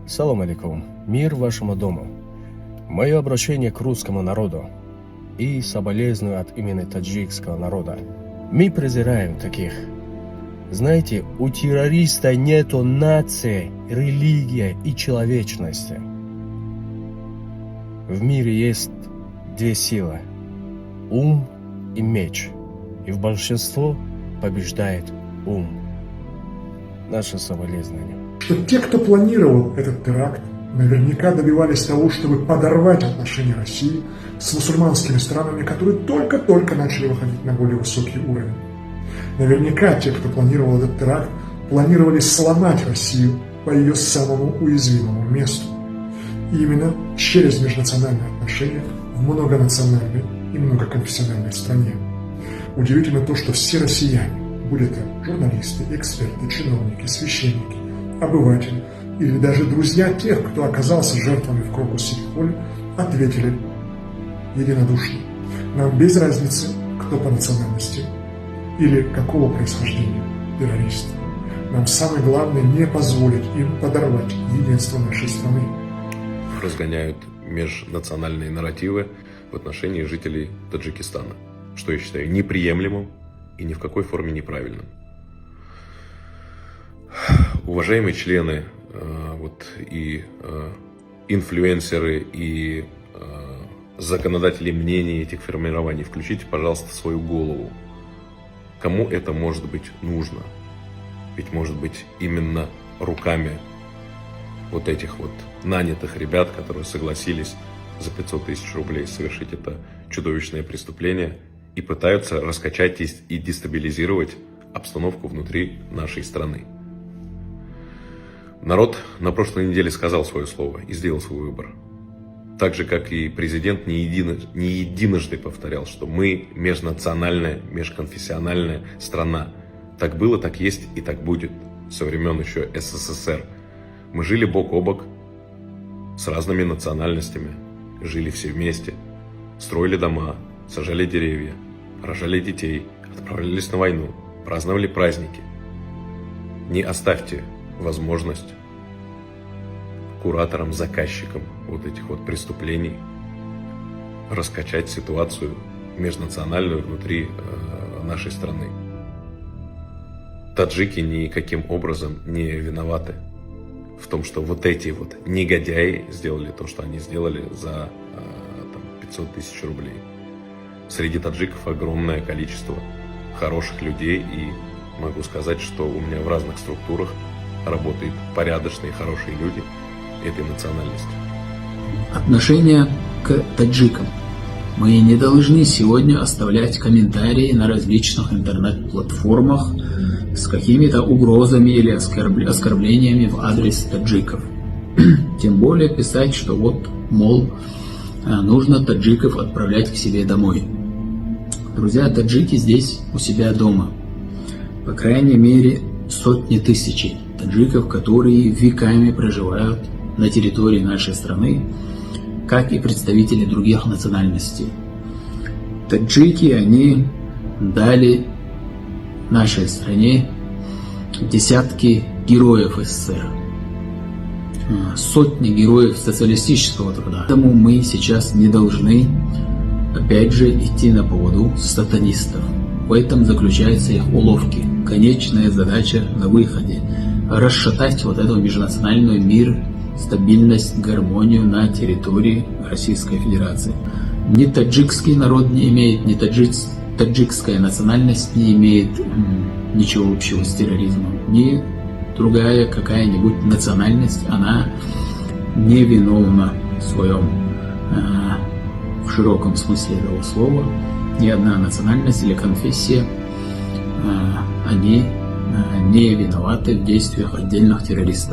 Салам алейкум. Мир вашему дому. Мое обращение к русскому народу и соболезную от имени таджикского народа. Мы презираем таких. Знаете, у террориста нету нации, религии и человечности. В мире есть две силы – ум и меч. И в большинство побеждает ум. Наше соболезнование. Что те, кто планировал этот теракт, наверняка добивались того, чтобы подорвать отношения России с мусульманскими странами, которые только-только начали выходить на более высокий уровень. Наверняка те, кто планировал этот теракт, планировали сломать Россию по ее самому уязвимому месту. И именно через межнациональные отношения в многонациональной и многоконфессиональной стране. Удивительно то, что все россияне, будь это журналисты, эксперты, чиновники, священники, обыватели или даже друзья тех, кто оказался жертвами в Крокус-Сити-Холле, ответили единодушно. Нам без разницы, кто по национальности или какого происхождения террорист. Нам самое главное не позволить им подорвать единство нашей страны. Разгоняют межнациональные нарративы в отношении жителей Таджикистана, что я считаю неприемлемым и ни в какой форме неправильным. Уважаемые члены, инфлюенсеры и законодатели мнений этих формирований, включите, пожалуйста, свою голову. Кому это может быть нужно? Ведь может быть именно руками вот этих вот нанятых ребят, которые согласились за 500 тысяч рублей совершить это чудовищное преступление и пытаются раскачать и дестабилизировать обстановку внутри нашей страны. Народ на прошлой неделе сказал свое слово и сделал свой выбор. Так же, как и президент не единожды повторял, что мы межнациональная, межконфессиональная страна. Так было, так есть и так будет со времен еще СССР. Мы жили бок о бок с разными национальностями, жили все вместе, строили дома, сажали деревья, рожали детей, отправлялись на войну, праздновали праздники. Не оставьте возможность кураторам, заказчикам вот этих вот преступлений раскачать ситуацию межнациональную внутри нашей страны. Таджики никаким образом не виноваты в том, что вот эти вот негодяи сделали то, что они сделали за 500 тысяч рублей. Среди таджиков огромное количество хороших людей, и могу сказать, что у меня в разных структурах работают порядочные, хорошие люди этой национальности. Отношение к таджикам. Мы не должны сегодня оставлять комментарии на различных интернет-платформах с какими-то угрозами или оскорблениями в адрес таджиков. Тем более писать, что вот, мол, нужно таджиков отправлять к себе домой. Друзья, таджики здесь у себя дома. По крайней мере, сотни тысяч таджиков, которые веками проживают на территории нашей страны, как и представители других национальностей. Таджики, они дали нашей стране десятки героев СССР, сотни героев социалистического труда. Поэтому мы сейчас не должны, опять же, идти на поводу сатанистов. В этом заключаются их уловки. Конечная задача на выходе – расшатать вот этот межнациональный мир, стабильность, гармонию на территории Российской Федерации. Ни таджикский народ не имеет, ни таджикская национальность не имеет ничего общего с терроризмом. Ни другая какая-нибудь национальность, она не виновна в своем, в широком смысле этого слова. Ни одна национальность или конфессия, они не виноваты в действиях отдельных террористов.